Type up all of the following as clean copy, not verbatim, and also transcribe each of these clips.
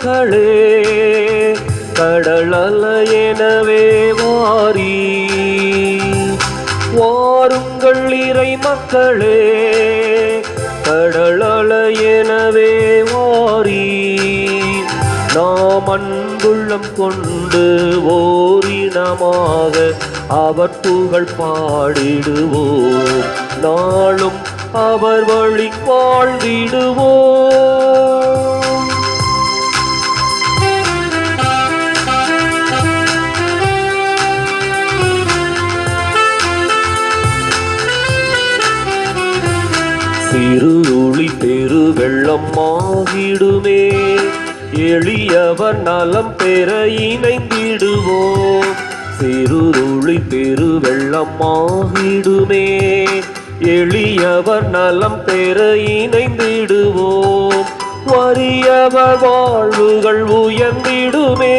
மக்களே, கடல் அலையெனவே வாரி வாருங்கள் இறை மக்களே, கடல் அலையெனவே வாரி நாம் அன்புள்ளம் கொண்டு ஓரினமாக அவர் புகழ் பாடிடுவோம், நாளும் அவர் வழி வாழ்ந்திடுவோம். சிறு துளி பெரு வெள்ளம் ஆகிடுமே, எளியவர் நலம் பெற இணைந்திடுவோம். சிறுதுளி பெரு வெள்ளம் ஆகிடுமே, எளியவர் நலம் பெற இணைந்திடுவோம். வறியவர் வாழ்வுகள் உயர்ந்திடுமே,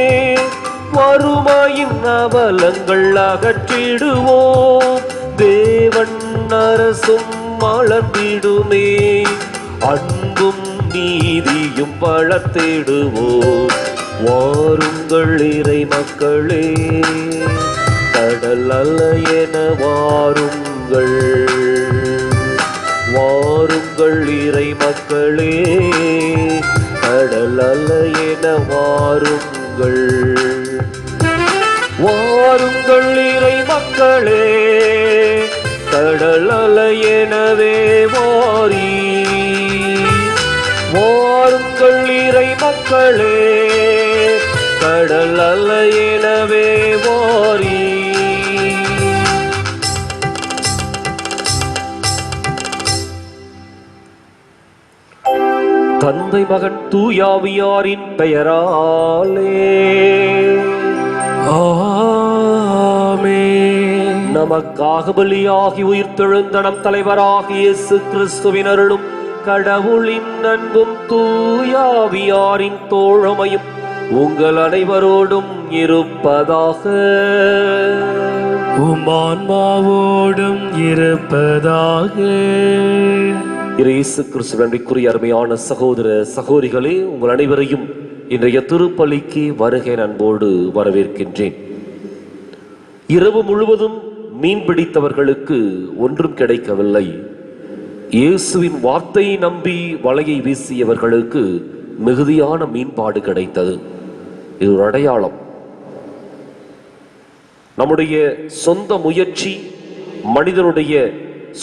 வறுமையின் அவலங்கள் அகற்றிடுவோம். தேவன் அரசும் மலர்ந்திடுமே, அன்பும் நீதியும் வளர்த்திடுவோம். வாருங்கள் இறை மக்களே, கடல் அலையென வாருங்கள். வாருங்கள் இறை மக்களே, கடல் அலையென வாருங்கள். வாருங்கள் இறை மக்களே, கடல் அலையெனவே வாரி வாருங்கள் இறை மக்களே, கடல் அலையெனவே வாரி. தந்தை மகன் தூயாவியாரின் பெயராலே ஆமென். நமக்காக பலியாகி உயிர்த்தெழுந்த நம் தலைவராகிய இயேசு கிறிஸ்துவின் அருளும் கடவுளின் அன்பும் தூயாவியாரின் தோழமையும் உங்கள் அனைவரோடும் இருப்பதாக. உம் ஆன்மாவோடும் இருப்பதாக. இயேசு கிறிஸ்துவின் அன்பிற்குரிய அருமையான சகோதர சகோதரிகளே, உங்கள் அனைவரையும் இன்றைய திருப்பலிக்கு வருகை அன்போடு வரவேற்கின்றேன். இரவு முழுவதும் மீன் பிடித்தவர்களுக்கு ஒன்றும் கிடைக்கவில்லை. இயேசுவின் வார்த்தையை நம்பி வலையை வீசியவர்களுக்கு மிகுதியான மீன்பாடு கிடைத்தது. இது ஒரு அடையாளம். நம்முடைய சொந்த முயற்சி, மனிதனுடைய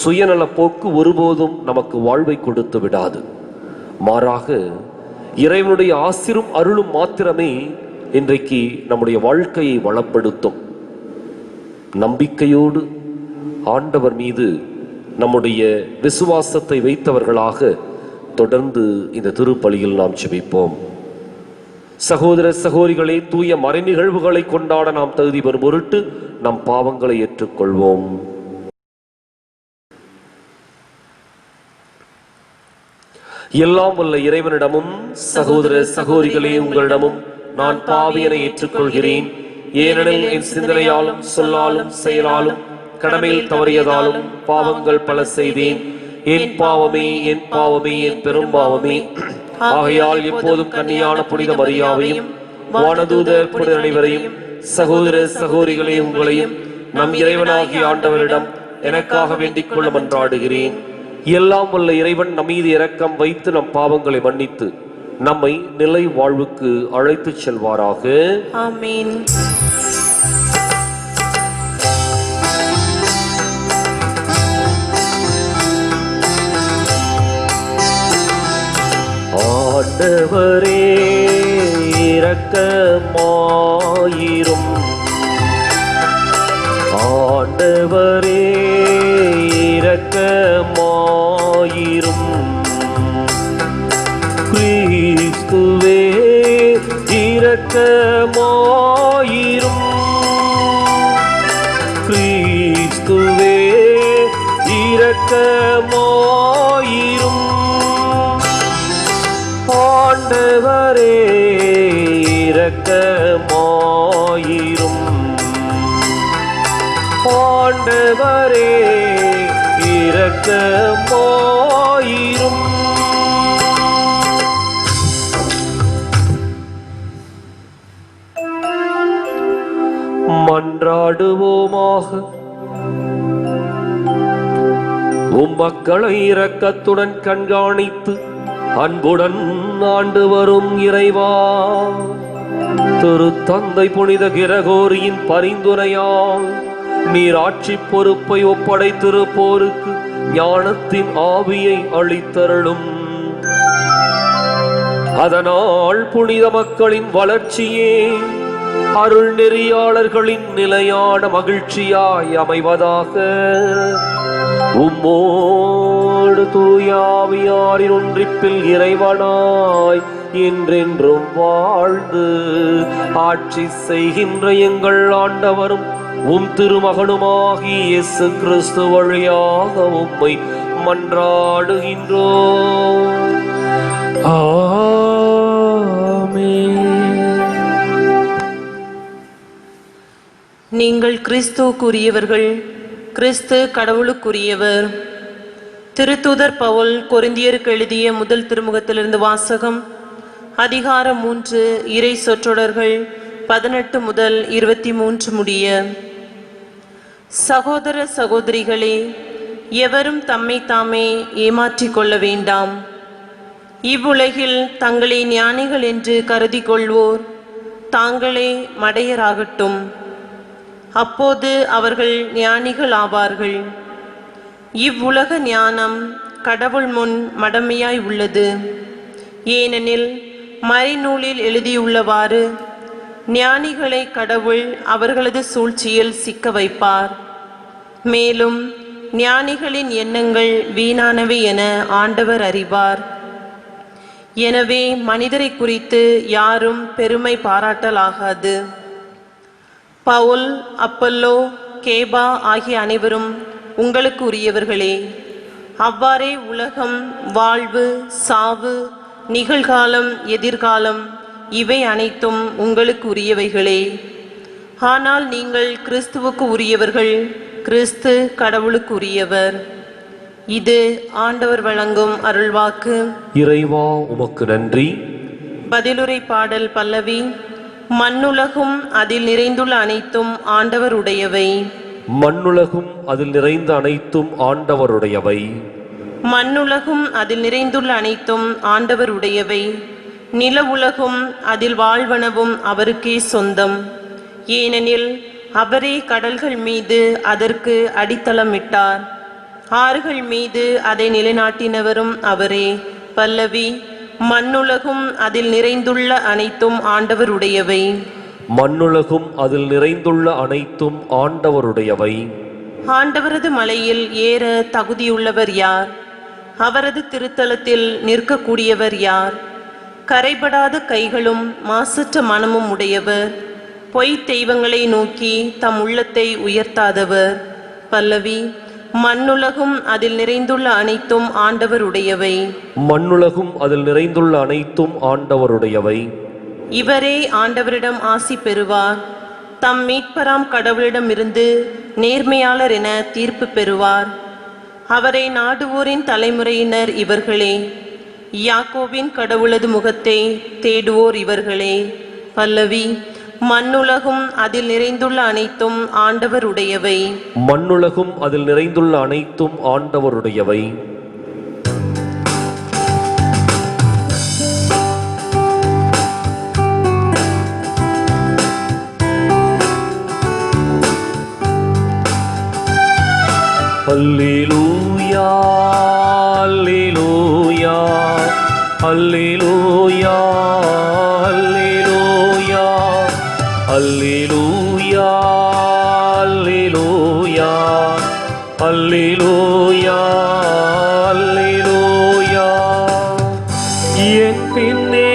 சுயநல போக்கு ஒருபோதும் நமக்கு வாழ்வை கொடுத்து விடாது. மாறாக இறைவனுடைய ஆசிரும் அருளும் மாத்திரமே இன்றைக்கு நம்முடைய வாழ்க்கையை வளப்படுத்தும். நம்பிக்கையோடு ஆண்டவர் மீது நம்முடைய விசுவாசத்தை வைத்தவர்களாக தொடர்ந்து இந்த திருப்பலியில் நாம் ஜெபிப்போம். சகோதர சகோதரிகளே, தூய மறை நிகழ்வுகளை கொண்டாட நாம் தகுதி பெறும் பொருட்டு நம் பாவங்களை ஏற்றுக்கொள்வோம். எல்லாம் வல்ல இறைவனிடமும் சகோதர சகோதரிகளே உங்களிடமும் நான் பாவியனை ஏற்றுக்கொள்கிறேன். ஏனெனில் என் சிந்தனையாலும் சொல்லாலும் செயலாலும் கடமையில் தவறியதாலும் பாவங்கள் பல செய்தேன். என் பாவமே என் பாவமே என் பெரும் பாவமே. ஆகையால் எப்போதும் கன்னியான புனித மரியாவையும் வானதூதர் புனித அனைவரையும் சகோதர சகோதரிகளே உங்களையும் நம் இறைவனாகிய ஆண்டவரிடம் எனக்காக வேண்டிக் கொள்ள மன்றாடுகிறேன். எல்லாம் வல்ல இறைவன் நம் மீது இரக்கம் வைத்து நம் பாவங்களை மன்னித்து நம்மை நிலை வாழ்வுக்கு அழைத்துச் செல்வாராக. ஆமென். ஆண்டவரே இரக்கமாயிரும். ஆண்டவரே இரக்கமாயிரும். கிறிஸ்துவே இரக்கமாயிரும். கிறிஸ்துவே இரக்கமாயிரும். ஆண்டவரே இரக்கமாயிரும். ஆண்டவரே இரக்கமாயிரும். மன்றாடுவோமாக. மக்களை இரக்கத்துடன் கண்காணித்து அன்புடன் ஆண்டு வரும் இறைவா, திருத்தந்தை புனித கிரகோரியின் பரிந்துரையால் நீர் ஆட்சி பொறுப்பை ஒப்படைத்திருப்போருக்கு ஞானத்தின் ஆவியை அளித்தருளும். அதனால் புனித மக்களின் வளர்ச்சியே அருள் நெறியாளர்களின் நிலையான மகிழ்ச்சியாய் அமைவதாக. உம்மோடு தூயாவியாரின் ஒன்றிப்பில் இறைவனாய் என்றென்றும் வாழ்ந்து ஆட்சி செய்கின்ற எங்கள் ஆண்டவரும் திருமகனுமாகி இயேசு கிறிஸ்து வழியாக உம்மை மன்றாடுகின்றோம். நீங்கள் கிறிஸ்துவுக்குரியவர்கள், கிறிஸ்து கடவுளுக்குரியவர். திருத்தூதர் பவுல் கொரிந்தியருக்கு எழுதிய முதல் திருமுகத்திலிருந்து வாசகம். அதிகாரம் 3, இறை சொற்றொடர்கள் 18 முதல் 23 முடிய. சகோதர சகோதரிகளே, எவரும் தம்மை தாமே ஏமாற்றிக் கொள்ள வேண்டாம். இவ்வுலகில் தங்களை ஞானிகள் என்று கருதி கொள்வோர் தாங்களே மடையராகட்டும். அப்போது அவர்கள் ஞானிகள் ஆவார்கள். இவ்வுலக ஞானம் கடவுள் முன் மடமையாய் உள்ளது. ஏனெனில் மறைநூலில் எழுதியுள்ளவாறு, ஞானிகளை கடவுள் அவர்களது சூழ்ச்சியில் சிக்க வைப்பார். மேலும் ஞானிகளின் எண்ணங்கள் வீணானவை என ஆண்டவர் அறிவார். எனவே மனிதரை குறித்து யாரும் பெருமை பாராட்டலாகாது. பவுல், அப்பல்லோ, கேபா ஆகிய அனைவரும் உங்களுக்கு உரியவர்களே. அவ்வாறே உலகம், வாழ்வு, சாவு, நிகழ்காலம், எதிர்காலம் இவை அனைத்தும் உங்களுக்கு உரியவைகளே. ஆனால் நீங்கள் கிறிஸ்துவுக்கு உரியவர்கள், கிறிஸ்து கடவுளுக்கு உரியவர். இது ஆண்டவர் வழங்கும் அருள்வாக்கு. இறைவா உமக்கு நன்றி. பதிலுரை பாடல் பல்லவி. மண்ணுலகும் அதில் நிறைந்துள்ள அனைத்தும் ஆண்டவருடையவை. மண்ணுலகும் அதில் நிறைந்த அனைத்தும் ஆண்டவருடையவை. மண்ணுலகும் அதில் நிறைந்துள்ள அனைத்தும் ஆண்டவருடையவை. நில உலகும் அதில் வாழ்வனவும் அவருக்கே சொந்தம். ஏனெனில் அவரே கடல்கள் மீது அதற்கு அடித்தளமிட்டார். ஆறுகள் மீது அதை நிலைநாட்டினவரும் அவரே. பல்லவி. மண்ணுலகும் அதில் நிறைந்துள்ள அனைத்தும் ஆண்டவருடையவை. மண்ணுலகும் அதில் நிறைந்துள்ள அனைத்தும் ஆண்டவருடையவை. ஆண்டவரது மலையில் ஏற தகுதியுள்ளவர் யார்? அவரது திருத்தலத்தில் நிற்கக்கூடியவர் யார்? கரைபடாத கைகளும் மாசற்ற மனமும் உடையவர், பொய் தெய்வங்களை நோக்கி தம் உள்ளத்தை உயர்த்தாதவர். பல்லவி. மண்ணுலகும் அதில் நிறைந்துள்ள அனைத்தும் ஆண்டவருடையவை. மண்ணுலகும் அதில் நிறைந்துள்ள அனைத்தும் ஆண்டவருடையவை. இவரே ஆண்டவரிடம் ஆசி பெறுவார். தம் மீட்பராம் கடவுளிடமிருந்து நேர்மையாளர் என தீர்ப்பு பெறுவார். அவரை நாடுவோரின் தலைமுறையினர் இவர்களே. யாக்கோபின் கடவுளது முகத்தை தேடுவோர் இவர்களே. பல்லவி. மண்ணுலகும் அதில் நிறைந்துள்ள அனைத்தும் ஆண்டவருடையவை. மண்ணுலகும் அதில் நிறைந்துள்ள அனைத்தும் ஆண்டவருடையவை. அல்லேலூயா, அல்லேலூயா, அல்லேலூயா, அல்லேலூயா, அல்லேலூயா, அல்லேலூயா, அல்லேலூயா, அல்லேலூயா. என் பின்னே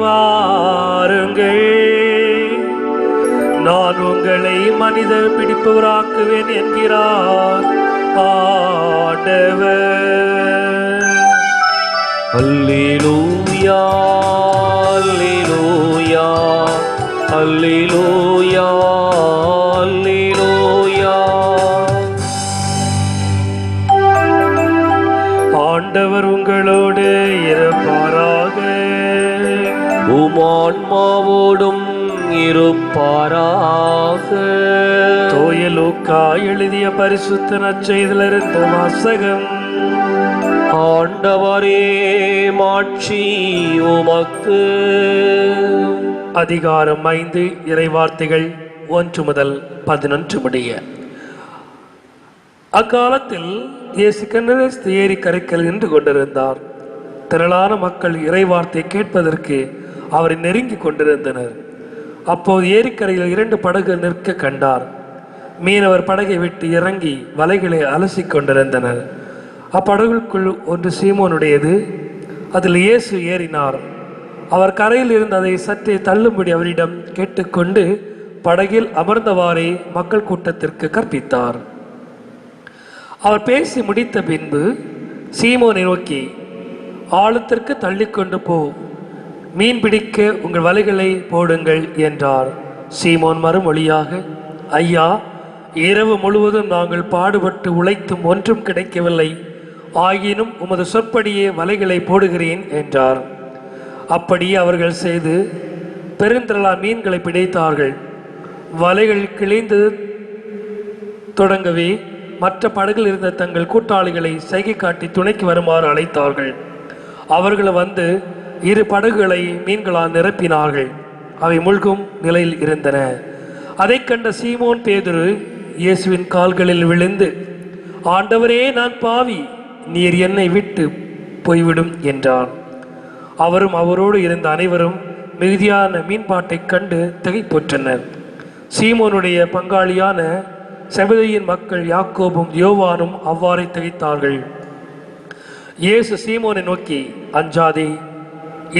வாருங்கள், நான் உங்களை மனிதர் பிடிப்பவராக்குவேன் என்கிறார் ஆண்டவர். அல்லேலூயா, அல்லேலூயா, அல்லேலூயா, அல்லேலூயா. ஆண்டவர் உங்களோடு இருப்பாராக. உம் ஆன்மாவோடும் இருப்பாராக. லூக்கா எழுதிய பரிசுத்த நற்செய்தியிலிருந்து வாசகம். ஆண்டவரே மாட்சி உமக்கு. அதிகாரம் 5, இறைவார்த்தைகள் 1 முதல் 11 முடிய. அக்காலத்தில் இயேசு கென்னரேஸ்து ஏரி கரைக்கல் நின்று கொண்டிருந்தார். திரளான மக்கள் இறைவார்த்தை கேட்பதற்கு அவரை நெருங்கி கொண்டிருந்தனர். அப்போது ஏரிக்கரையில் 2 படகுகள் நிற்க கண்டார். மீனவர் படகை விட்டு இறங்கி வலைகளை அலசி கொண்டிருந்தனர். அப்படகுக்குள் ஒன்று சீமோனுடையது. அதில் இயேசு ஏறினார். அவர் கரையில் இருந்து அதை சற்றே தள்ளும்படி அவரிடம் கேட்டுக்கொண்டு படகில் அமர்ந்தவாறே மக்கள் கூட்டத்திற்கு கற்பித்தார். அவர் பேசி முடித்த பின்பு சீமோனை நோக்கி, ஆழத்திற்கு தள்ளிக்கொண்டு போ, மீன் பிடிக்க உங்கள் வலைகளை போடுங்கள் என்றார். சீமோன் மறுமொழியாக, ஐயா, இரவு முழுவதும் நாங்கள் பாடுபட்டு உழைத்தும் ஒன்றும் கிடைக்கவில்லை. ஆயினும் உமது சொற்படியே வலைகளை போடுகிறேன் என்றார். அப்படியே அவர்கள் செய்து பெருந்திரளா மீன்களை பிடித்தார்கள். வலைகள் கிழிந்து தொடங்கவே மற்ற படகில் இருந்த தங்கள் கூட்டாளிகளை சைகை காட்டி துணைக்கு வருமாறு அழைத்தார்கள். அவர்கள் வந்து 2 படகுகளை மீன்களால் நிரப்பினார்கள். அவை மூழ்கும் நிலையில் இருந்தன. அதை கண்ட சீமோன் பேதுரு இயேசுவின் கால்களில் விழுந்து, ஆண்டவரே, நான் பாவி, நீர் என்னை விட்டு போய்விடும் என்றான். அவரும் அவரோடு இருந்த அனைவரும் மிகுதியான மீன்பாட்டை கண்டு திகைப்புற்றனர். சீமோனுடைய பங்காளியான செபதேயின் மக்கள் யாக்கோபும் யோவானும் அவ்வாறே திகைத்தார்கள். இயேசு சீமோனை நோக்கி, அஞ்சாதே,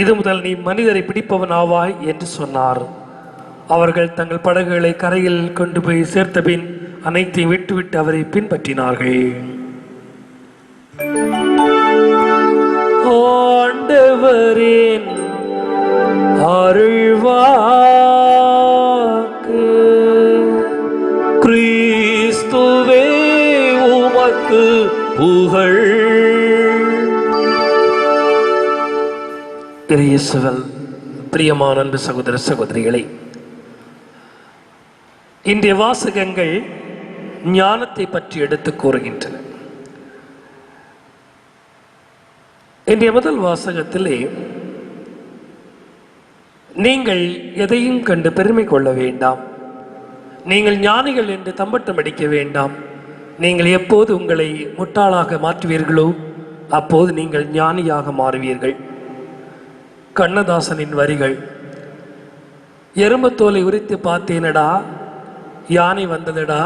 இது முதல் நீ மனிதரை பிடிப்பவன் ஆவாய் என்று சொன்னார். அவர்கள் தங்கள் படகுகளை கரையில் கொண்டு போய் சேர்த்த பின் அனைத்தையும் விட்டுவிட்டு அவரை பின்பற்றினார்கள். ஆண்டவரின் அருள்வாக்கு. கிறிஸ்துவே உமக்கு புகழ். இயேசுவில் பிரியமான அன்பு சகோதர சகோதரிகளை, இன்றைய வாசகங்கள் ஞானத்தை பற்றி எடுத்து கூறுகின்றன. இன்றைய முதல் வாசகத்திலே, நீங்கள் எதையும் கண்டு பெருமை கொள்ள வேண்டாம், நீங்கள் ஞானிகள் என்று தம்பட்டம் அடிக்க வேண்டாம், நீங்கள் எப்போது உங்களை முட்டாளாக மாற்றுவீர்களோ அப்போது நீங்கள் ஞானியாக மாறுவீர்கள். கண்ணதாசனின் வரிகள். எறும்புத்தோலை உரித்து பார்த்தேனடா, யானை வந்ததடா,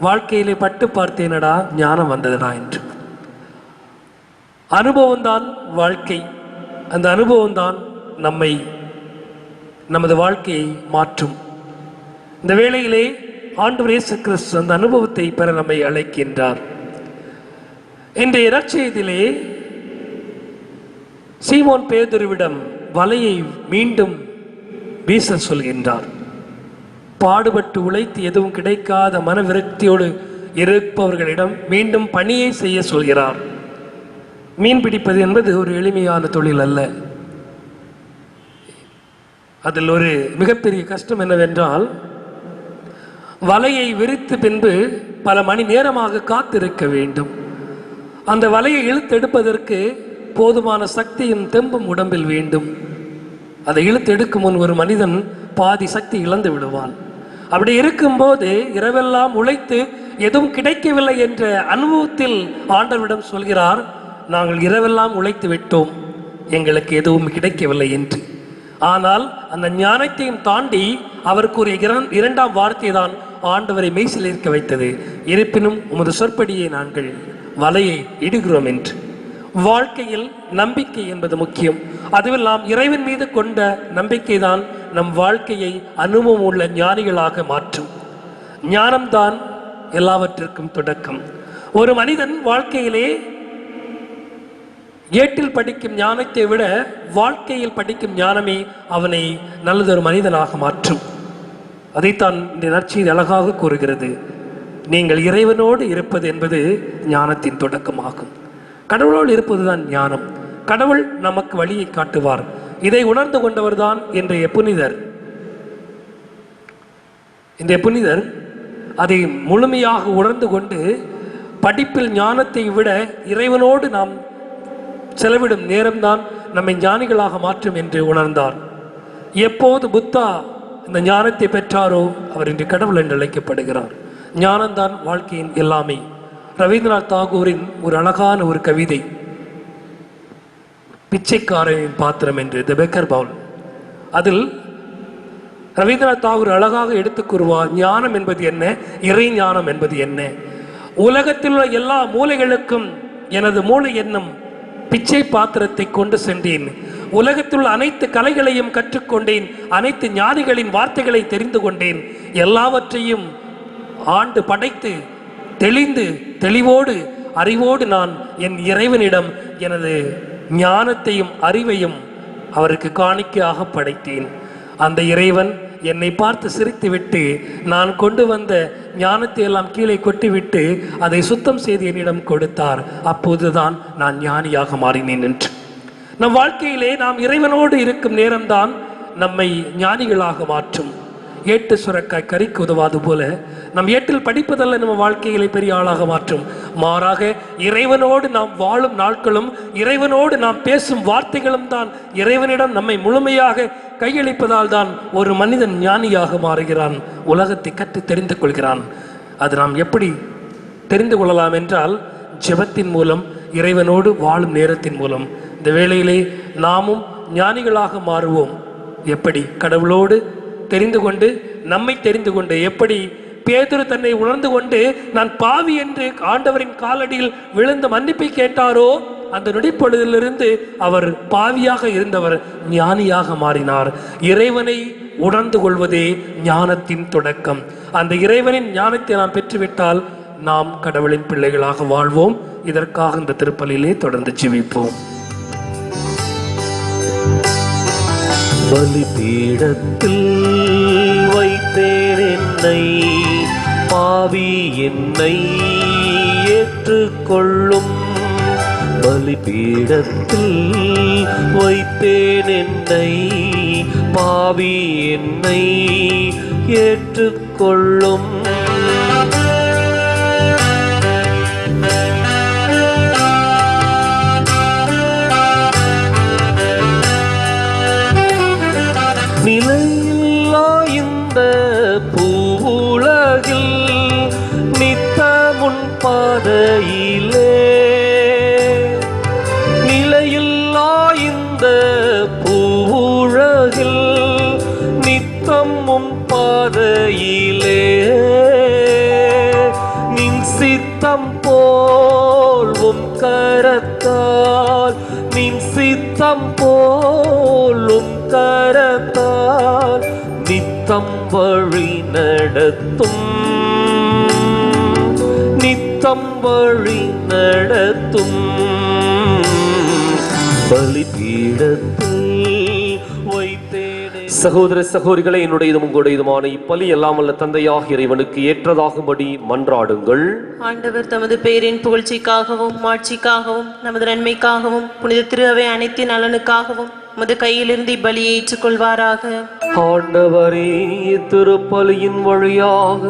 வாழ்க்கையிலே பட்டு பார்த்தேனடா, ஞானம் வந்ததடா என்று. அனுபவம்தான் வாழ்க்கை. அந்த அனுபவம்தான் நமது வாழ்க்கையை மாற்றும். இந்த வேளையிலே ஆண்டவர் இயேசு கிறிஸ்து அந்த அனுபவத்தை பெற நம்மை அழைக்கின்றார். இன்றைய நற்செய்தியிலே சீமோன் பேதுருவிடம் வலையை மீண்டும் வீச சொல்கின்றார். பாடுபட்டு உழைத்து எதுவும் கிடைக்காத மன விரக்தியோடு இருப்பவர்களிடம் மீண்டும் பணியை செய்ய சொல்கிறார். மீன் பிடிப்பது என்பது ஒரு எளிமையான தொழில் அல்ல. அதில் ஒரு மிகப்பெரிய கஷ்டம் என்னவென்றால், வலையை விரித்து பின்பு பல மணி நேரமாக காத்திருக்க வேண்டும். அந்த வலையை இழுத்தெடுப்பதற்கு போதுமான சக்தியும் தெம்பும் உடம்பில் வேண்டும். அதை இழுத்தெடுக்கும் முன் ஒரு மனிதன் பாதி சக்தி இழந்து விடுவான். அப்படி இருக்கும்போது இரவெல்லாம் உழைத்து எதுவும் கிடைக்கவில்லை என்ற அனுபவத்தில் ஆண்டவரிடம் சொல்கிறார், நாங்கள் இரவெல்லாம் உழைத்து விட்டோம், எங்களுக்கு எதுவும் கிடைக்கவில்லை என்று. ஆனால் அந்த ஞானத்தையும் தாண்டி அவர் கூறிய 2ஆம் வார்த்தை தான் ஆண்டவரை மெய்சிலிருக்க வைத்தது. இருப்பினும் உமது சொற்படியை நாங்கள் வலையை இடுகிறோம் என்று. வாழ்க்கையில் நம்பிக்கை என்பது முக்கியம். அதுவில் நாம் இறைவன் மீது கொண்ட நம்பிக்கை தான் நம் வாழ்க்கையை அனுபவம் உள்ள ஞானிகளாக மாற்றும். ஞானம்தான் எல்லாவற்றிற்கும் தொடக்கம். ஒரு மனிதன் வாழ்க்கையிலே ஏட்டில் படிக்கும் ஞானத்தை விட வாழ்க்கையில் படிக்கும் ஞானமே அவனை நல்லதொரு மனிதனாக மாற்றும். அதைத்தான் இந்த நற்செய்தி அழகாக கூறுகிறது. நீங்கள் இறைவனோடு இருப்பது என்பது ஞானத்தின் தொடக்கமாகும். கடவுளோடு இருப்பதுதான் ஞானம். கடவுள் நமக்கு வழியை காட்டுவார். இதை உணர்ந்து கொண்டவர் தான் இன்றைய புனிதர். அதை முழுமையாக உணர்ந்து கொண்டு படிப்பில் ஞானத்தை விட இறைவனோடு நாம் செலவிடும் நேரம்தான் நம்மை ஞானிகளாக மாற்றும் என்று உணர்ந்தார். எப்போது புத்தா இந்த ஞானத்தை பெற்றாரோ அவர் இன்று கடவுள் என்று அழைக்கப்படுகிறார். ஞானம்தான் வாழ்க்கையின் எல்லாமே. ரவீந்திரநாத் தாகூரின் ஒரு அழகான ஒரு கவிதை, பிச்சைக்காரனின் பாத்திரம் என்று, தி பெக்கர் பவுல். அதில் ரவீந்திரநாத் தாகூர் அழகாக எடுத்துக் கூறுவார், ஞானம் என்பது என்ன, இறை ஞானம் என்பது என்ன. உலகத்தில் உள்ள எல்லா மூலைகளுக்கும் எனது மூளை என்னும் பிச்சை பாத்திரத்தை கொண்டு சென்றேன். உலகத்தில் உள்ள அனைத்து கலைகளையும் கற்றுக்கொண்டேன். அனைத்து ஞானிகளின் வார்த்தைகளை தெரிந்து கொண்டேன். எல்லாவற்றையும் ஆண்டு படைத்து தெளிந்து தெளிவோடு அறிவோடு நான் என் இறைவனிடம் எனது ஞானத்தையும் அறிவையும் அவருக்கு காணிக்கையாக படைத்தேன். அந்த இறைவன் என்னை பார்த்து சிரித்துவிட்டு நான் கொண்டு வந்த ஞானத்தை எல்லாம் கீழே கொட்டிவிட்டு அதை சுத்தம் செய்து என்னிடம் கொடுத்தார். அப்போதுதான் நான் ஞானியாக மாறினேன் என்று. நம் வாழ்க்கையிலே நாம் இறைவனோடு இருக்கும் நேரம்தான் நம்மை ஞானிகளாக மாற்றும். ஏட்டு சுரக்காய் கறிக்கு உதவாது போல நம் ஏட்டில் படிப்பதல்ல நம்ம வாழ்க்கைகளை பெரிய ஆளாக மாற்றும். மாறாக இறைவனோடு நாம் வாழும் நாட்களும் இறைவனோடு நாம் பேசும் வார்த்தைகளும் தான் இறைவனிடம் நம்மை முழுமையாக கையளிப்பதால் தான் ஒரு மனிதன் ஞானியாக மாறுகிறான், உலகத்தை கற்று தெரிந்து கொள்கிறான். அது நாம் எப்படி தெரிந்து கொள்ளலாம் என்றால் ஜெபத்தின் மூலம், இறைவனோடு வாழும் நேரத்தின் மூலம். இந்த வேளையிலே நாமும் ஞானிகளாக மாறுவோம். எப்படி? கடவுளோடு தெரிந்து கொண்டு, நம்மை தெரிந்து கொண்டு. எப்படி பேதுரு தன்னை உணர்ந்து கொண்டு நான் பாவி என்று ஆண்டவரின் காலடியில் விழுந்து மன்னிப்பை கேட்டாரோ, அந்த நொடிப்பொழுதிலிருந்து அவர் பாவியாக இருந்தவர் ஞானியாக மாறினார். இறைவனை உணர்ந்து கொள்வதே ஞானத்தின் தொடக்கம். அந்த இறைவனின் ஞானத்தை நாம் பெற்றுவிட்டால் நாம் கடவுளின் பிள்ளைகளாக வாழ்வோம். இதற்காக இந்த திருப்பலியிலே தொடர்ந்து ஜெபிப்போம். பலிபீடத்தில் வைத்தேன் என்னை, பாவி என்னை ஏற்றுக்கொள்ளும். பலிபீடத்தில் வைத்தேன் என்னை, பாவி என்னை ஏற்றுக்கொள்ளும். நிலையில்லா இந்த பூவுலகில் நித்தமுன் பாதையிலே, நிலையில்லா இந்த பூவுலகில் நித்தமும் பாதையிலே, நின் சித்தம் போல்வும் கரத்தால், நின் சித்தம் போலும் கரத்தால் நித்தம் வழி நடத்தும், நித்தம் வழி நடத்தும். பலிபீடத்தில் வைத்தேனே. சகோதர சகோதரிகளை, என்னுடையதும் உங்களுடையதுமான இப்பலி எல்லாம் வல்ல தந்தையாக இறைவனுக்கு ஏற்றதாகும்படி மன்றாடுங்கள். ஆண்டவர் தமது பேரின் புகழ்ச்சிக்காகவும் மாட்சிக்காகவும் நமது நன்மைக்காகவும் புனித திரு அவை அனைத்தின் நலனுக்காகவும் உமது கையிலிருந்து இப்பலியை ஏற்றுக்கொள்வாராக. ஆண்டவரே, திருப்பலியின் வழியாக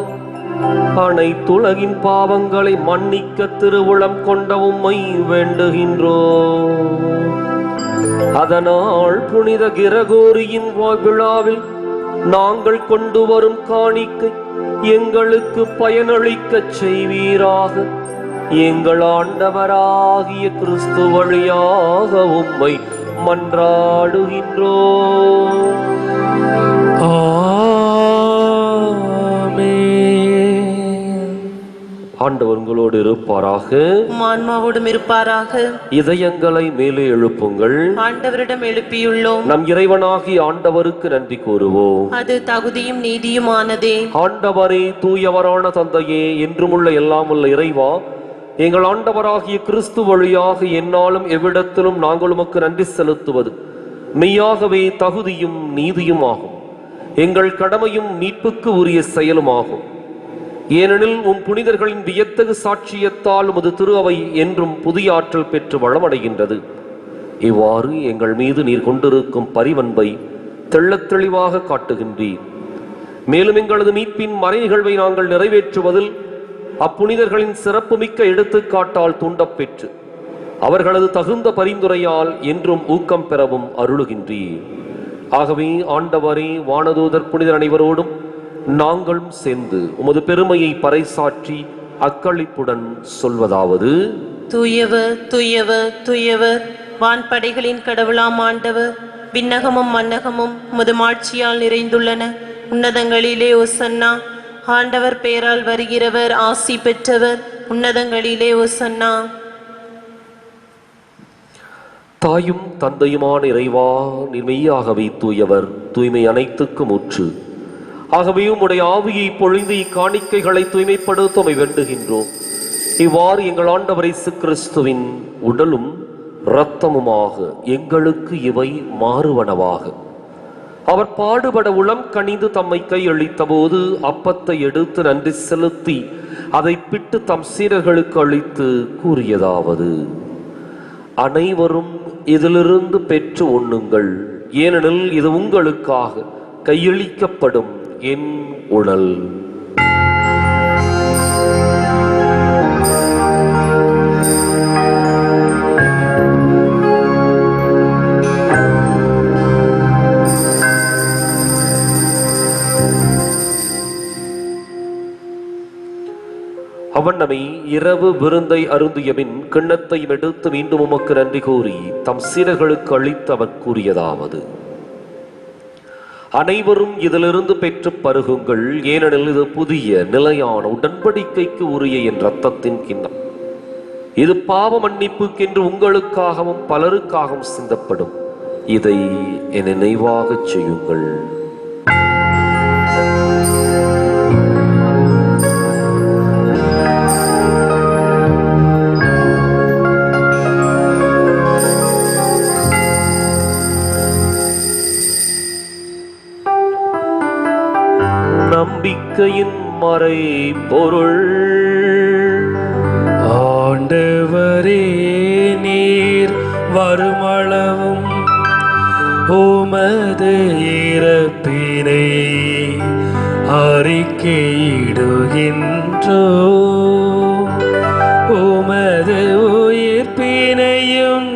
அனைத்துலகின் பாவங்களை மன்னிக்க திருவுளம் கொண்ட உம்மை வேண்டுகின்றோம். அதனால் புனித கிரகோரியின் விழாவில் நாங்கள் கொண்டு வரும் காணிக்கை எங்களுக்கு பயனளிக்கச் செய்வீராக. எங்கள் ஆண்டவராகிய கிறிஸ்து வழியாக உம்மை மன்றாடுகின்றோம். ஆண்டவர் உங்களோடு இருப்பாராக, ஆன்மாவோடும் இருப்பாராக. இதயங்களை மேலே எழுப்புங்கள். ஆண்டவரிடம் எழுப்பியுள்ளோம். நம் இறைவனாகி ஆண்டவருக்கு நன்றி கூறுவோம். அது தகுதியும் நீதியுமானதே. ஆண்டவரே, தூயவரான தந்தையே, என்றுமுள்ள எல்லாம் உள்ள இறைவா, எங்கள் ஆண்டவராகிய கிறிஸ்து வழியாக எந்நாளும் எவ்விடத்திலும் நாங்கள் உமக்கு நன்றி செலுத்துவது மெய்யாகவே தகுதியும் நீதியும் ஆகும். எங்கள் கடமையும் மீட்புக்கு உரிய செயலுமாகும். ஏனெனில் உம் புனிதர்களின் வியத்தகு சாட்சியத்தால் உமது திரு அவை என்றும் புதிய ஆற்றல் பெற்று வளமடைகின்றது. இவ்வாறு எங்கள் மீது நீர் கொண்டிருக்கும் பரிவன்பை தெள்ளத் தெளிவாக காட்டுகின்றீர். மேலும் எங்களது மீட்பின் மறை நிகழ்வை நாங்கள் நிறைவேற்றுவதில் அப்புனிதர்களின் சிறப்புமிக்க எடுத்துக்காட்டால் தூண்டப்பெற்று அவர்களது தகுந்த பரிந்துரையால் என்றும் ஊக்கம் பெறவும் அருளுகின்றீர். ஆகவே ஆண்டவரே, வானதூதர் புனிதர் அனைவரோடும் நாங்களும் சேர்ந்து உமது பெருமையை பறைசாற்றி அக்களிப்புடன் சொல்வதாவது: தூயவர் தூயவர் தூயவர், வான்படைகளின் கடவுளாம் ஆண்டவர். விண்ணகமும் மன்னகமும் உமது மாட்சியால் நிறைந்துள்ளன. உன்னதங்களிலே ஒசன்னா. ஆண்டவர் பெயரால் வருகிறவர் ஆசி பெற்றவர். உன்னதங்களிலே ஒசன்னா. தாயும் தந்தையுமான இறைவா, நீர் மெய்யாகவே தூயவர், தூய்மை அனைத்துக்கும் ஊற்று. ஆகவே உம்முடைய ஆவியை பொழிந்து இக்காணிக்கைகளை தூய்மைப்படுத்த உம்மை வேண்டுகின்றோம். இவ்வாறு எங்கள் ஆண்டவர் இயேசு கிறிஸ்துவின் உடலும் இரத்தமுமாக எங்களுக்கு இவை மாறுவனவாக. அவர் பாடுபட உளம் கனிந்து தம்மை கையளித்த போது அப்பத்தை எடுத்து நன்றி செலுத்தி அதை பிட்டு தம் சீடர்களுக்கு அளித்து கூறியதாவது: அனைவரும் இதிலிருந்து பெற்று உண்ணுங்கள், ஏனெனில் இது உங்களுக்காக கையளிக்கப்படும் என் உடல். அவண்ணமே இரவு விருந்தை அருந்தியபின் கிண்ணத்தை எடுத்து மீண்டும் உமக்கு நன்றி கூறி தம் சீடர்களுக்கு அளித்து அவர் கூறியதாவது: அனைவரும் இதிலிருந்து பெற்று பருகுங்கள், ஏனெனில் இது புதிய நிலையான உடன்படிக்கைக்கு உரிய என் இரத்தத்தின் கிண்ணம். இது பாவ மன்னிப்புக்கென்று உங்களுக்காகவும் பலருக்காகவும் சிந்தப்படும். இதை என் நினைவாகச் செய்யுங்கள். நம்பிக்கையின் மறை பொருள். ஆண்டவரே, நீர் வருமளவும் உமது இறப்பினை அறிக்கையிடுகின்றோ, உமது உயிர்ப்பினையும்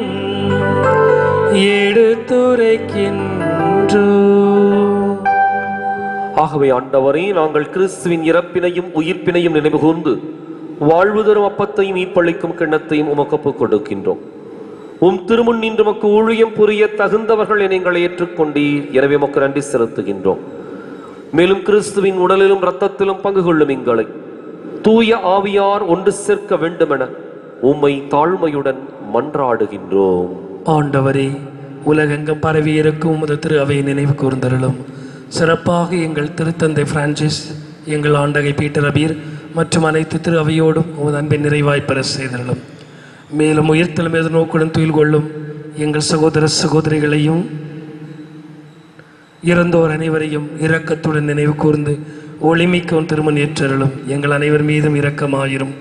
எடுத்துரைக்கின்றோ. ஆகவே ஆண்டவரே, நாங்கள் கிறிஸ்துவின் இறப்பினையும் உயிர்ப்பினையும் நினைவு கூர்ந்து வாழ்வு தரும் அப்பத்தையும் மீட்பளிக்கும் கிண்ணத்தையும் உமக்கு ஒப்புக் கொடுக்கின்றோம். உம் திருமுன் நின்று உமக்கு ஊழியம் புரிய தகுந்தவர்கள் என எங்களை ஏற்றுக்கொண்டீர். எனவே உமக்கு நன்றி செலுத்துகின்றோம். மேலும் கிறிஸ்துவின் உடலிலும் இரத்தத்திலும் பங்கு கொள்ளும் எங்களை தூய ஆவியார் ஒன்று சேர்க்க வேண்டுமென உம்மை தாழ்மையுடன் மன்றாடுகின்றோம். ஆண்டவரே, உலகெங்கும் பரவி இருக்கும் உமது திரு அவையை நினைவு கூர்ந்தருளும். சிறப்பாக எங்கள் திருத்தந்தை பிரான்சிஸ், எங்கள் ஆண்டகை பீட்டர் அபீர் மற்றும் அனைத்து திரு அவையோடும் உமது அன்பின் நிறைவாய்ப்பெற செய்தருளும். மேலும் உயிர்த்தலும் எதிர்நோக்குடன் துயில் கொள்ளும் எங்கள் சகோதர சகோதரிகளையும் இறந்தோர் அனைவரையும் இரக்கத்துடன் நினைவு கூர்ந்து ஒளிமிக்கவும் திருமண் ஏற்றருளும். எங்கள் அனைவர் மீதும் இரக்கமாயிரும்.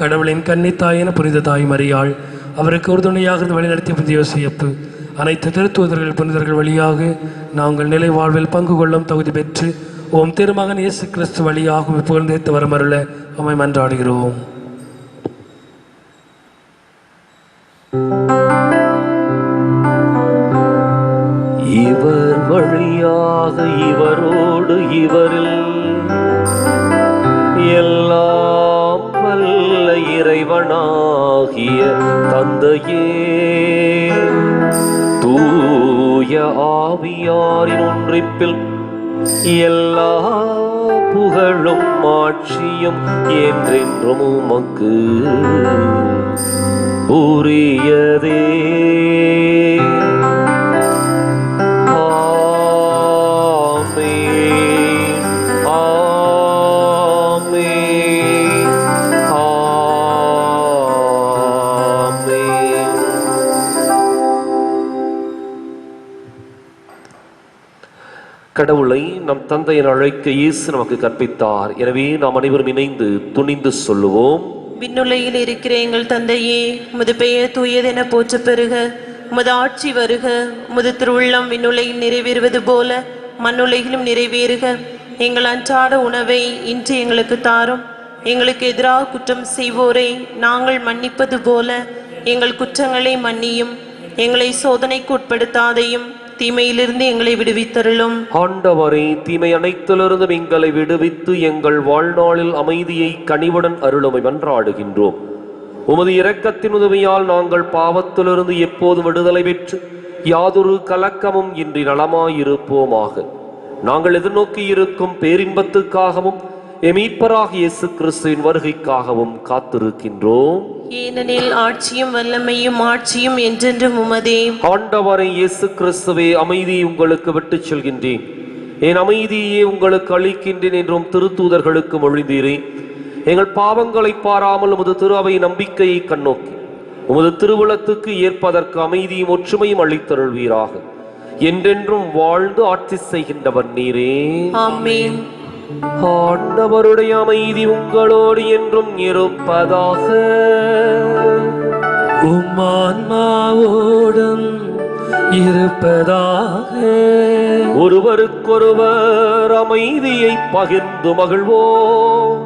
கடவுளின் கன்னித்தாயென புனித தாய் மரியாள், அவருக்கு உறுதுணையாக வழிநடத்திய புதிய யோசேப்பு, அனைத்து திருத்தூதர்கள் புனிதர்கள் வழியாக நாங்கள் நிலை வாழ்வில் பங்கு கொள்ளும் தகுதி பெற்று ஓம் திருமகன் இயேசு கிறிஸ்து வழியாக புகழ்ந்தேத்து வரமருள உம்மை மன்றாடுகிறோம். இவர் வழியாக இவரோடு இவரில் எல்லாம் வல்ல இறைவனாகிய தந்தையே, தூய ஆவியாரின் ஒன்றிப்பில் எல்லா புகழும் ஆட்சியும் என்றென்றும் உமக்கு உரியதே. கடவுளை நம் தந்தையின் அழைக்க இயேசு நமக்கு கற்பித்தார். எனவே நாம் அனைவரும் இணைந்து துணிந்து சொல்லுவோம். விண்ணுலகில் இருக்கிற எங்கள் தந்தையே, உமது பெயர் தூயதென போற்ற பெறுக. உமது ஆட்சி வருக. உமது திருவுள்ளம் விண்ணுலகில் நிறைவேறுவது போல மண்ணுலகிலும் நிறைவேறுக. எங்கள் அன்றாட உணவை இன்று எங்களுக்கு தாரும். எங்களுக்கு எதிராக குற்றம் செய்வோரை நாங்கள் மன்னிப்பது போல எங்கள் குற்றங்களை மன்னியும். எங்களை சோதனைக்கு உட்படுத்தாதையும், தீமையிலிருந்து எங்களை விடுவித்தருளும். ஆண்டவரே, தீமை அனைத்திலிருந்தும் எங்களை விடுவித்து எங்கள் வாழ்நாளில் அமைதியை கனிவுடன் அருளுமை மன்றாடுகின்றோம். உமது இரக்கத்தின் உதவியால் நாங்கள் பாவத்திலிருந்து எப்போது விடுதலை பெற்று யாதொரு கலக்கமும் இன்றி நலமாயிருப்போமாக. நாங்கள் எதிர்நோக்கி இருக்கும் பேரின்பத்துக்காகவும் மீட்பராக இயேசு கிறிஸ்துவின் வருகைக்காகவும் காத்திருக்கின்றோம். ஏனெனில் ஆட்சியும் வல்லமையும் ஆட்சியும் என்றென்றும் உமதே. ஆண்டவரை இயேசு கிறிஸ்துவே, அமைதியை உங்களுக்கு விட்டுச் செல்கின்றேன், என் அமைதியே உங்களுக்கு அளிக்கின்றேன் என்றும் திருத்தூதர்களுக்கு மொழிந்தீரேன். எங்கள் பாவங்களை பாராமல் உமது திரு அவை நம்பிக்கையை கண்ணோக்கி உமது திருவுளத்துக்கு ஏற்பதற்கு அமைதியும் ஒற்றுமையும் அளித்தருள்வீராக. என்றென்றும் வாழ்ந்து ஆட்சி செய்கின்றவர் நீரே. ஆமென். ஆண்டவருடைய அமைதி உங்களோடு என்றும் இருப்பதாக. உம்மான்மாவோடும் இருப்பதாக. ஒருவருக்கொருவர் அமைதியை பகிர்ந்து மகிழ்வோம்.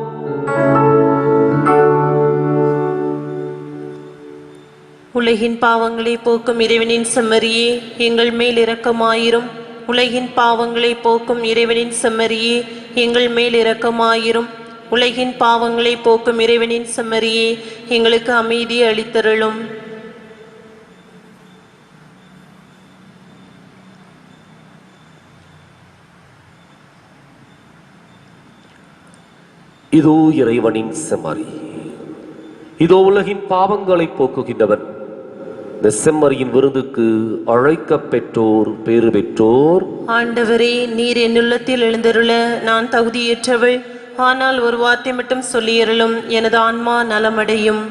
உலகின் பாவங்களை போக்கும் இறைவனின் செம்மறியே, எங்கள் மேல் இரக்கமாயிரும். உலகின் பாவங்களை போக்கும் இறைவனின் செம்மறியே, எங்கள் மேல் இரக்கமாயிரும். உலகின் பாவங்களை போக்கும் இறைவனின் செம்மறியே, எங்களுக்கு அமைதியை அளித்தருளும். இதோ இறைவனின் செம்மறி, இதோ உலகின் பாவங்களை போக்குகின்றவன். இந்த செம்மறியின் விருந்துக்கு அழைக்கப் பெற்றோர் பேறு பெற்றோர். ஆண்டவரே, நீர் என் உள்ளத்தில் எழுந்தருள நான் தகுதியற்றவள். ஆனால் ஒரு வார்த்தை மட்டும் சொல்லியருளும், எனது ஆன்மா நலமடையும்.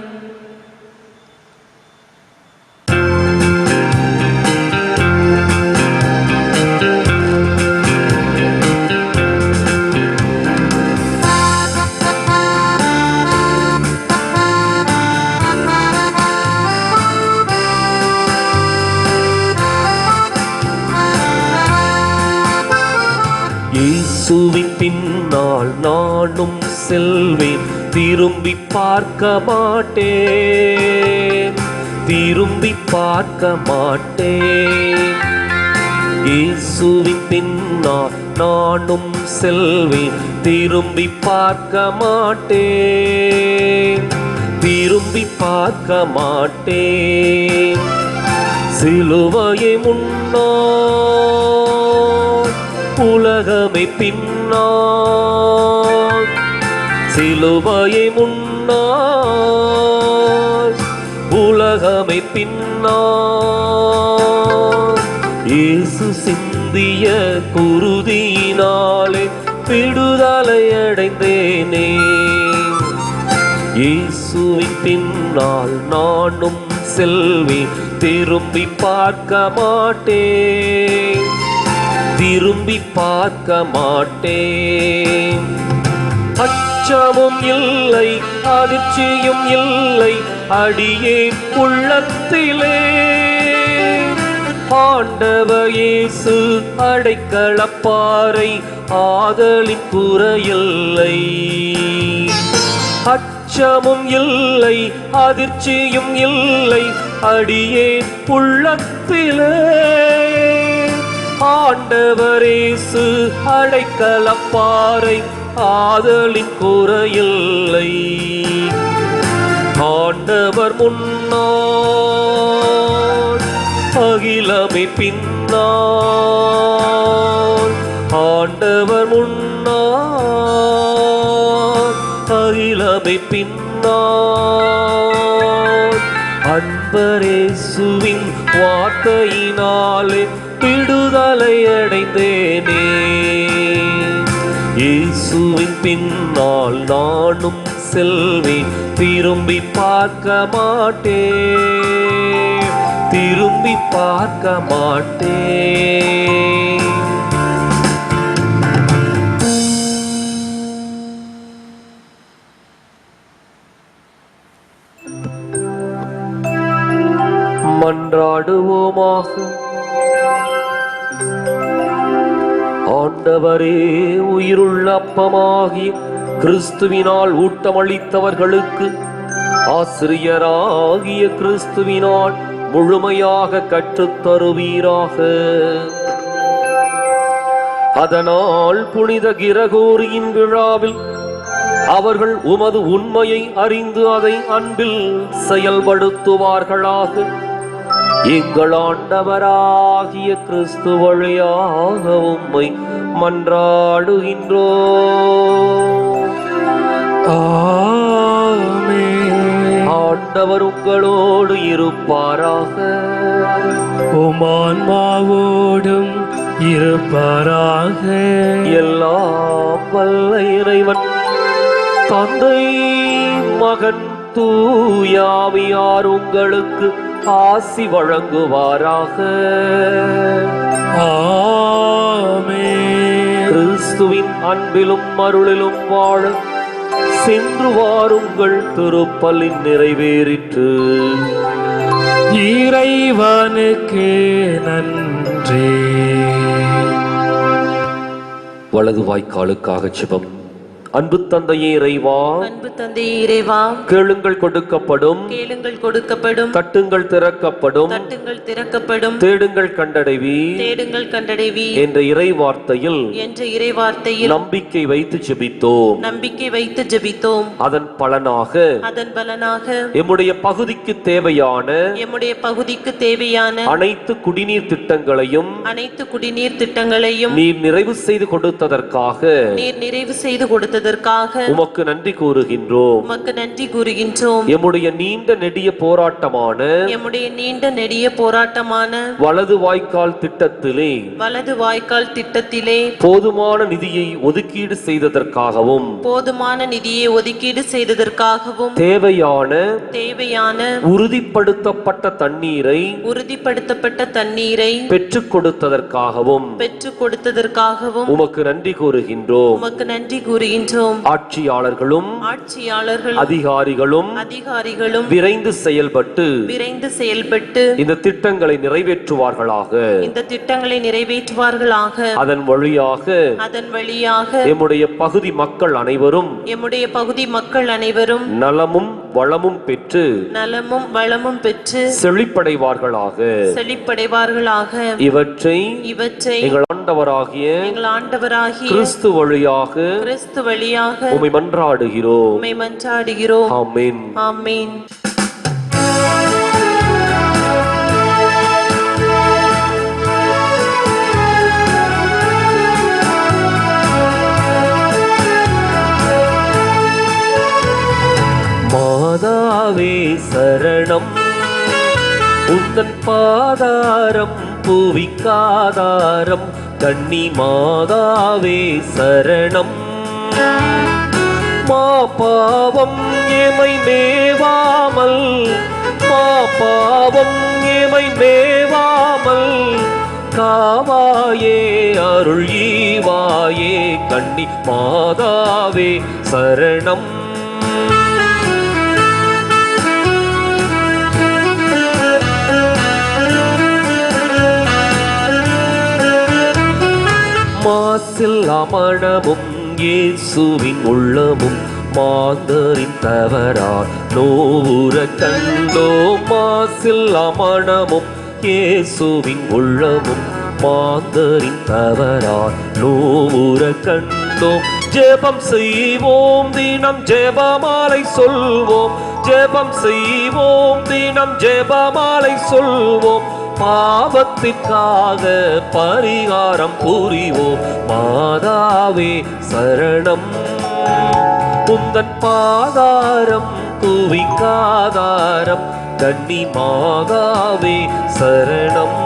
இயேசுவின் பின்னால் நானும் செல்வேன், திரும்பி பார்க்க மாட்டேன், திரும்பி பார்க்க மாட்டேன். இயேசுவின் பின்னால் நானும் செல்வேன், திரும்பி பார்க்க மாட்டேன், திரும்பி பார்க்க மாட்டேன். சிலுவையை முன்னால், உலகமே பின்னால், சிலுவையை முன்னால், உலகமே பின்னால். இயேசு சிந்திய குருதியினாலே விடுதலை அடைந்தேனே. இயேசுவின் பின்னால் நானும் செல்வேன், திரும்பி பார்க்க மாட்டேன், திரும்பி பார்க்க மாட்டேன். அச்சமும் இல்லை, அதிர்ச்சியும் இல்லை அடியேன் உள்ளத்திலே. ஆண்டவர் இயேசு அடைக்கலப்பாறை, ஆதலின் குறையில்லை. அச்சமும் இல்லை, அதிர்ச்சியும் இல்லை அடியேன் உள்ளத்திலே. ஆண்டவர் இயேசு அடைக்கலப்பாறை, ஆதலின் குறையில்லை. ஆண்டவர் முன்னால், அகிலமே பின்னால். ஆண்டவர் முன்னால், அகிலமே பின்னால். அன்பர் இயேசுவின் வார்த்தையினாலே விடுதலை அடைந்தேனே. இயேசுவின் பின்னால் நானும் செல்வேன், திரும்பி பார்க்க மாட்டேன், திரும்பி பார்க்க மாட்டேன். மன்றாடுவோமாக. ஆண்டவரே, உயிருள்ள அப்பமாகி கிறிஸ்துவினால் ஊட்டமளித்தவர்களுக்கு ஆசிரியராகிய கிறிஸ்துவினால் முழுமையாக கற்றுத்தருவீராக. அதனால் புனித கிரகோரியின் விழாவில் அவர்கள் உமது உண்மையை அறிந்து அதை அன்பில் செயல்படுத்துவார்களாக. எங்கள் ஆண்டவராகிய கிறிஸ்து வழியாக உம்மை மன்றாடுகின்றோம். ஆமென். ஆண்டவர் உங்களோடு இருப்பாராக. உம் ஆன்மாவோடும் இருப்பாராக. எல்லாம் வல்ல இறைவன் தந்தை, மகன், தூயாவியார் உங்களுக்கு ஆசி வழங்குவாராக. ஆமென். கிறிஸ்துவின் அன்பிலும் அருளிலும் வாழ சென்று வாருங்கள். திருப்பலின் நிறைவேறிற்று. இறைவனுக்கு நன்றி. வலது வாய்க்காலுக்காக ஜெபம். அன்பு தந்தையே இறைவா, அன்பு தந்தையே இறைவா, கேளுங்கள் கொடுக்கப்படும், கேளுங்கள் கொடுக்கப்படும், தட்டுங்கள் திறக்கப்படும், தட்டுங்கள் திறக்கப்படும், தேடுங்கள் கண்டடைவீர் தேடுங்கள் கண்டடைவீர் என்ற இறை வார்த்தையில் என்ற இறைவார்த்தையில் நம்பிக்கை வைத்து ஜெபித்தோம். நம்பிக்கை வைத்து ஜெபித்தோம். அதன் பலனாக அதன் பலனாக எம்முடைய பகுதிக்கு தேவையான எம்முடைய பகுதிக்கு தேவையான அனைத்து குடிநீர் திட்டங்களையும் அனைத்து குடிநீர் திட்டங்களையும் நீர் நிறைவு செய்து கொடுத்ததற்காக நீர் நிறைவு செய்து கொடுத்ததற்காக உமக்கு நன்றி கூறுகின்றோம். உமக்கு நன்றி கூறுகின்றோம். எம்முடைய நீண்ட நெடிய போராட்டமான எம்முடைய நீண்ட நெடிய போராட்டமான வலது வாய்க்கால் திட்டத்திலே வலது வாய்க்கால் திட்டத்திலே போதுமான நிதியை ஒதுக்கீடு செய்ததற்காகவும் போதுமான நிதியை ஒதுக்கீடு செய்ததற்காகவும் தேவையான உறுதிப்படுத்தப்பட்ட தண்ணீரை உறுதிப்படுத்தப்பட்ட தண்ணீரை பெற்றுக் கொடுத்ததற்காகவும் உமக்கு நன்றி கூறுகின்றோம். உமக்கு நன்றி கூறுகின்றோம். ஆட்சியாளர்களும் அதிகாரிகளும் விரைந்து செயல்பட்டு இந்த திட்டங்களை நிறைவேற்றுவார்களாக. அதன் வழியாக எம்முடைய பகுதி மக்கள் அனைவரும் நலமும் வளமும் பெற்று செழிப்படைவார்களாக. இவற்றை எங்கள் ஆண்டவராகிய கிறிஸ்து வழியாக உம்மை மன்றாடுகிறோம். ஆமென். ஆமென். மாதாவே சரணம், உந்தன் பாதாரம் பூவிக்காதாரம். கன்னி மாதாவே சரணம், மா பாவம் எமை மேவாமல், மா பாவம் எமை மேவாமல் காவாயே அருள் ஈவாயே. கன்னி மாதாவே சரணம். மாசில் அமணமும் இயேசுவின் உள்ளமும் மாந்தரின் தவறார் நோவுற கண்டோம். மாசில் அமணமும் இயேசுவின் உள்ளமும் மாந்தரின் தவறார் நோவுற கண்டோம். ஜெபம் செய்வோம் தினம் ஜெபமாலை சொல்வோம், ஜெபம் செய்வோம் தினம் ஜெபமாலை சொல்வோம். பாவத்திற்காக பரிகாரம் புரிவோம். மாதாவே சரணம், உந்தன் பாதாரம் குவிக்காதாரம். கன்னி மாதாவே சரணம்.